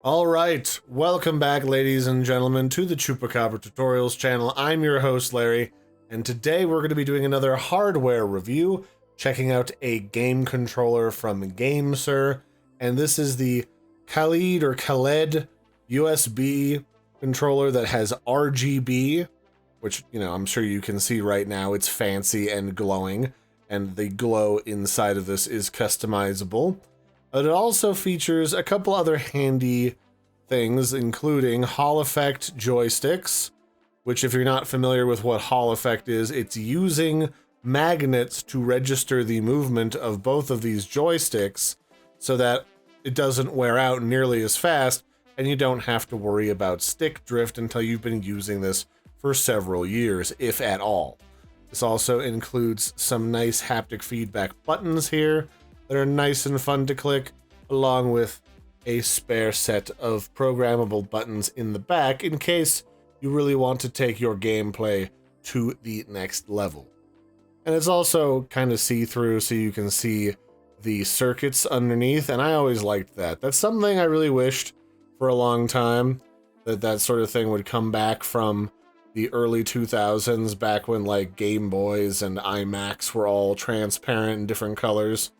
All right, welcome back, ladies and gentlemen, to the Chupacabra Tutorials channel. I'm your host, Larry, and today we're going to be doing another hardware review, checking out a game controller from GameSir, and this is the Kaleid or Kaleid USB controller that has RGB, which, I'm sure you can see right now. It's fancy and glowing, and the glow inside of this is customizable. But it also features a couple other handy things, including Hall Effect joysticks, which, if you're not familiar with what Hall Effect is, it's using magnets to register the movement of both of these joysticks so that it doesn't wear out nearly as fast, and you don't have to worry about stick drift until you've been using this for several years, if at all. This also includes some nice haptic feedback buttons here that are nice and fun to click, along with a spare set of programmable buttons in the back in case you really want to take your gameplay to the next level. And it's also kind of see-through, so you can see the circuits underneath, and I always liked that. That's something I really wished for a long time, that sort of thing would come back from the early 2000s, back when like Game Boys and iMacs were all transparent in different colors.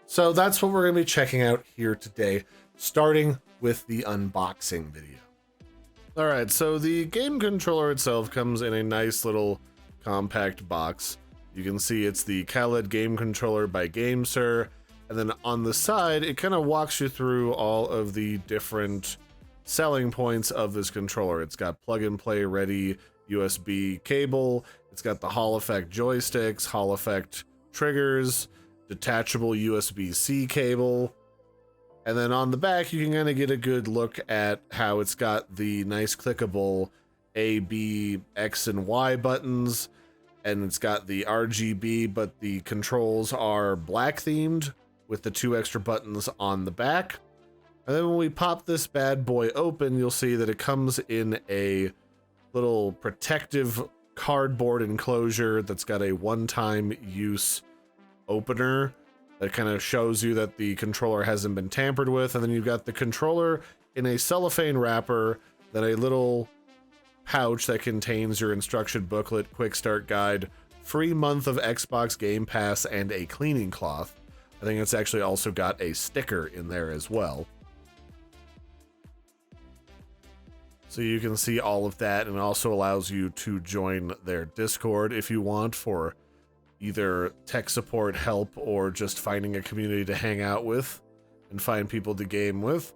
So that's what we're going to be checking out here today, starting with the unboxing video. Alright, so the game controller itself comes in a nice little compact box. You can see it's the Kaleid game controller by GameSir, and then on the side it kind of walks you through all of the different selling points of this controller. It's got plug-and-play ready USB cable, it's got the Hall Effect joysticks, Hall Effect triggers, detachable USB-C cable, and then on the back you can kind of get a good look at how it's got the nice clickable A, B, X, and Y buttons, and it's got the RGB, but the controls are black themed with the 2 extra buttons on the back. And then when we pop this bad boy open, you'll see that it comes in a little protective cardboard enclosure that's got a one-time use opener that kind of shows you that the controller hasn't been tampered with. And then you've got the controller in a cellophane wrapper, then a little pouch that contains your instruction booklet, quick start guide, free month of Xbox Game Pass, and a cleaning cloth. I think it's actually also got a sticker in there as well. So you can see all of that, and it also allows you to join their Discord if you want, for either tech support help or just finding a community to hang out with and find people to game with.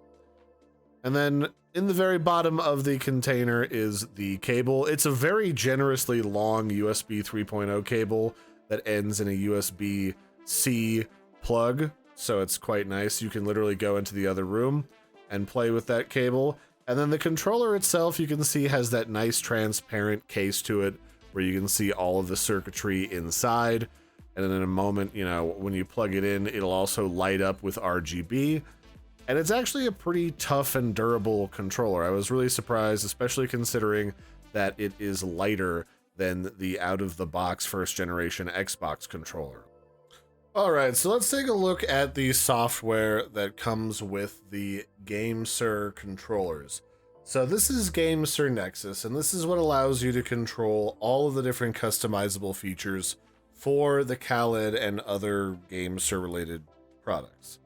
And then in the very bottom of the container is the cable. It's a very generously long USB 3.0 cable that ends in a USB-C plug, so it's quite nice. You can literally go into the other room and play with that cable. And then the controller itself, you can see, has that nice transparent case to it where you can see all of the circuitry inside. And then in a moment, when you plug it in, it'll also light up with RGB. And it's actually a pretty tough and durable controller. I was really surprised, especially considering that it is lighter than the out-of-the-box first-generation Xbox controller. Alright, so let's take a look at the software that comes with the GameSir controllers. So this is GameSir Nexus, and this is what allows you to control all of the different customizable features for the Kaleid and other GameSir related products.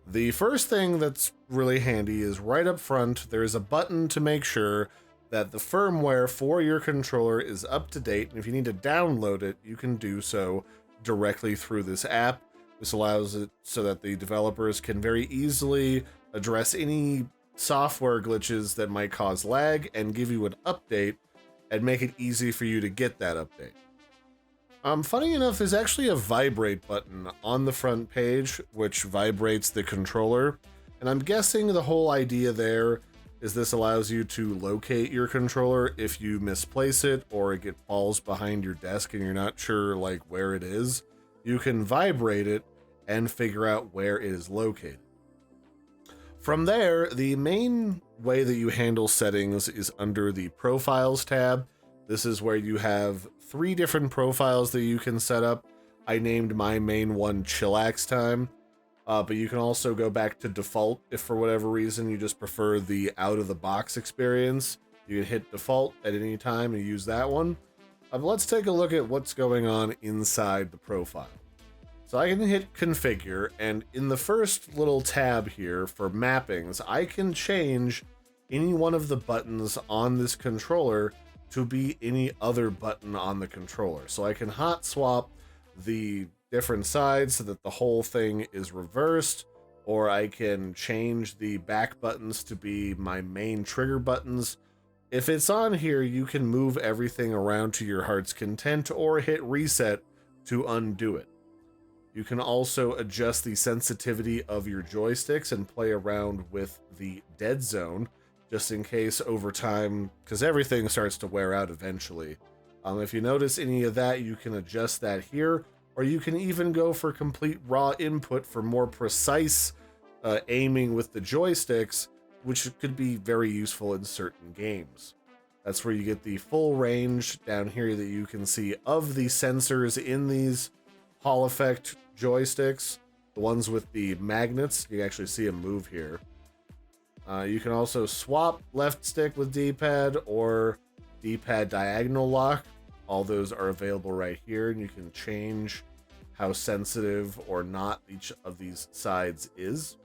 The first thing that's really handy is right up front, there's a button to make sure that the firmware for your controller is up to date, and if you need to download it, you can do so directly through this app. This allows it so that the developers can very easily address any software glitches that might cause lag and give you an update and make it easy for you to get that update. Funny enough, there's actually a vibrate button on the front page which vibrates the controller, and I'm guessing the whole idea there is this allows you to locate your controller if you misplace it or it falls behind your desk and you're not sure like where it is. You can vibrate it and figure out where it is located. From there, the main way that you handle settings is under the Profiles tab. This is where you have 3 different profiles that you can set up. I named my main one Chillax Time. But you can also go back to default if for whatever reason you just prefer the out-of-the-box experience. You can hit default at any time and use that one. But let's take a look at what's going on inside the profile. So I can hit configure, and in the first little tab here for mappings, I can change any one of the buttons on this controller to be any other button on the controller. So I can hot swap the different sides so that the whole thing is reversed, or I can change the back buttons to be my main trigger buttons. If it's on here, you can move everything around to your heart's content or hit reset to undo it. You can also adjust the sensitivity of your joysticks and play around with the dead zone, just in case over time, because everything starts to wear out eventually. If you notice any of that, you can adjust that here, or you can even go for complete raw input for more precise aiming with the joysticks, which could be very useful in certain games. That's where you get the full range down here that you can see of the sensors in these Hall Effect joysticks. The ones with the magnets, you can actually see them move here. You can also swap left stick with D-pad or D-pad diagonal lock. All those are available right here, and you can change how sensitive or not each of these sides is.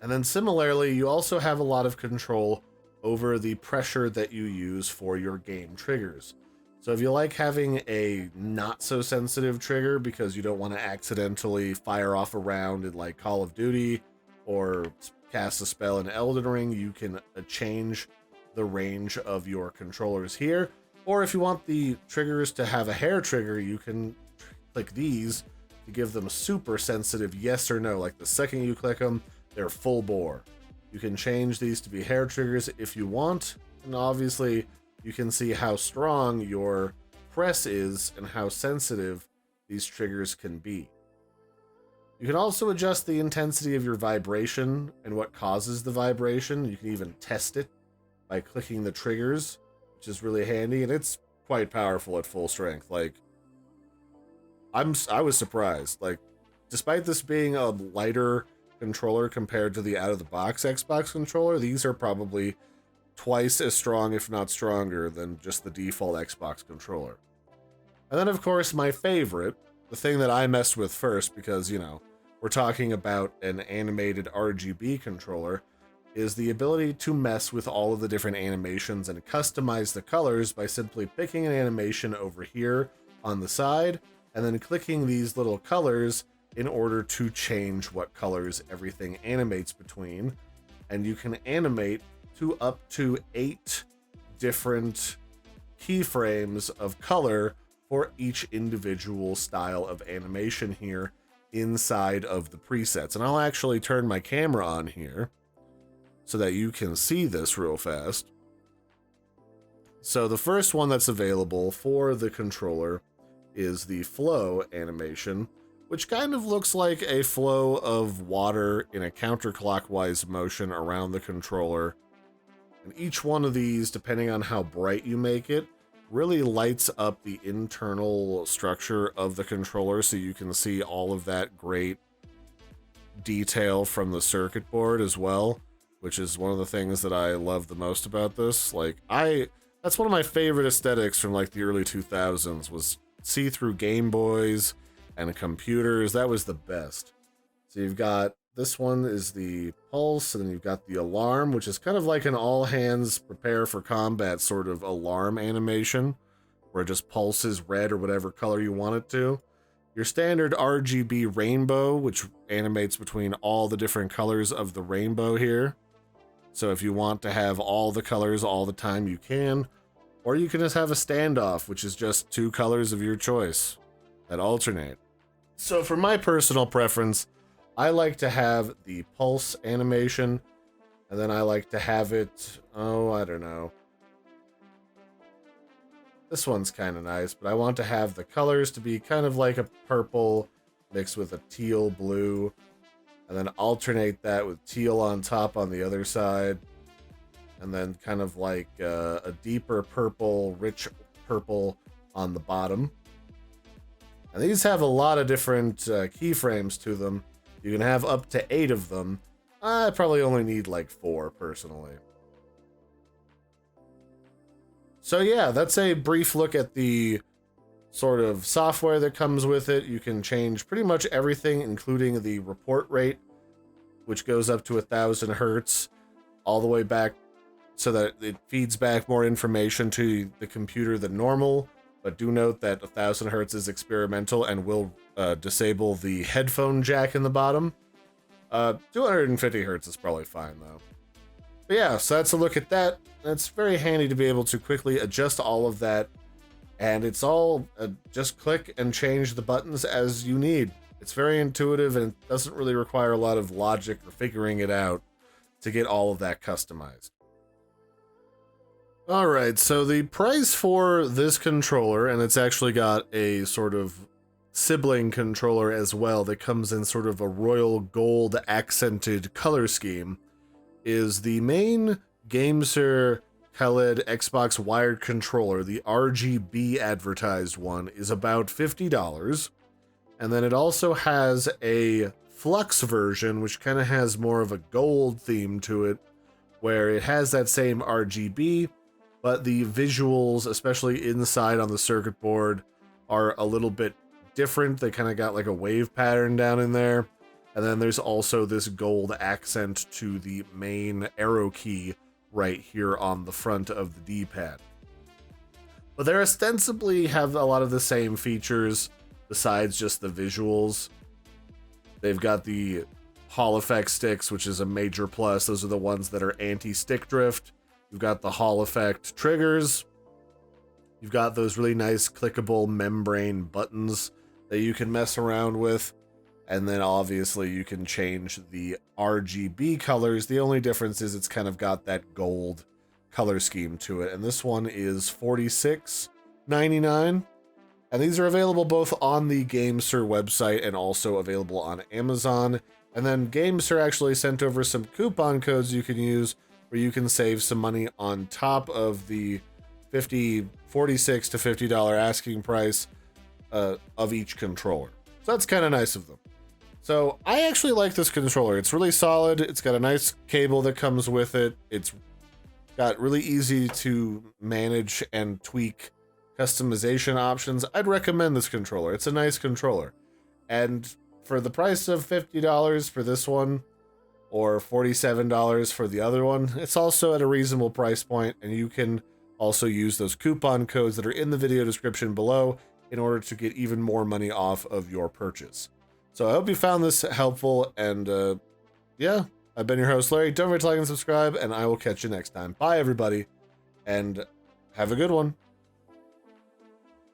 And then similarly, you also have a lot of control over the pressure that you use for your game triggers. So if you like having a not so sensitive trigger because you don't want to accidentally fire off a round in like Call of Duty or cast a spell in Elden Ring, you can change the range of your controllers here. Or if you want the triggers to have a hair trigger, you can click these to give them super sensitive yes or no. Like the second you click them, they're full bore. You can change these to be hair triggers if you want, and obviously you can see how strong your press is and how sensitive these triggers can be. You can also adjust the intensity of your vibration and what causes the vibration. You can even test it by clicking the triggers, which is really handy, and it's quite powerful at full strength. Like, I was surprised. Like, despite this being a lighter controller compared to the out-of-the-box Xbox controller, these are probably twice as strong, if not stronger, than just the default Xbox controller. And then, of course, my favorite, the thing that I messed with first, because, you know, we're talking about an animated RGB controller, is the ability to mess with all of the different animations and customize the colors by simply picking an animation over here on the side, and then clicking these little colors in order to change what colors everything animates between. And you can animate to up to 8 different keyframes of color for each individual style of animation here inside of the presets. And I'll actually turn my camera on here so that you can see this real fast. So the first one that's available for the controller is the flow animation, which kind of looks like a flow of water in a counterclockwise motion around the controller. And each one of these, depending on how bright you make it, really lights up the internal structure of the controller, so you can see all of that great detail from the circuit board as well, which is one of the things that I love the most about this. Like, that's one of my favorite aesthetics from like the early 2000s, was see-through Game Boys and computers. That was the best. So you've got, this one is the pulse, and then you've got the alarm, which is kind of like an all hands prepare for combat sort of alarm animation, where it just pulses red or whatever color you want it to. Your standard RGB rainbow, which animates between all the different colors of the rainbow here. So if you want to have all the colors all the time, you can. Or you can just have a standoff, which is just 2 colors of your choice that alternate. So for my personal preference, I like to have the pulse animation, and then I like to have it, I don't know. This one's kind of nice, but I want to have the colors to be kind of like a purple mixed with a teal blue, and then alternate that with teal on top on the other side, and then kind of like a deeper purple, rich purple on the bottom. And these have a lot of different keyframes to them. You can have up to 8 of them. I probably only need like 4 personally. So yeah, that's a brief look at the sort of software that comes with it. You can change pretty much everything, including the report rate, which goes up to 1000 hertz, all the way back so that it feeds back more information to the computer than normal. But do note that 1000 hertz is experimental and will disable the headphone jack in the bottom. 250 hertz is probably fine though. But yeah, so that's a look at that. It's very handy to be able to quickly adjust all of that. And it's all just click and change the buttons as you need. It's very intuitive and it doesn't really require a lot of logic or figuring it out to get all of that customized. Alright, so the price for this controller, and it's actually got a sort of sibling controller as well that comes in sort of a royal gold accented color scheme, is the main GameSir Kaleid Xbox Wired Controller. The RGB advertised one is about $50. And then it also has a Flux version, which kind of has more of a gold theme to it, where it has that same RGB, but the visuals, especially inside on the circuit board, are a little bit different. They kind of got like a wave pattern down in there. And then there's also this gold accent to the main arrow key right here on the front of the D-pad. But they ostensibly have a lot of the same features besides just the visuals. They've got the Hall effect sticks, which is a major plus. Those are the ones that are anti-stick drift. You've got the Hall effect triggers. You've got those really nice clickable membrane buttons that you can mess around with. And then obviously you can change the RGB colors. The only difference is it's kind of got that gold color scheme to it. And this one is $46.99. And these are available both on the GameSir website and also available on Amazon. And then GameSir actually sent over some coupon codes you can use where you can save some money on top of the $46 to $50 asking price of each controller. So that's kind of nice of them. So I actually like this controller. It's really solid. It's got a nice cable that comes with it. It's got really easy to manage and tweak customization options. I'd recommend this controller. It's a nice controller. And for the price of $50 for this one, or $47 for the other one, it's also at a reasonable price point, and you can also use those coupon codes that are in the video description below in order to get even more money off of your purchase. So I hope you found this helpful, and yeah, I've been your host, Larry. Don't forget to like and subscribe, and I will catch you next time. Bye, everybody, and have a good one.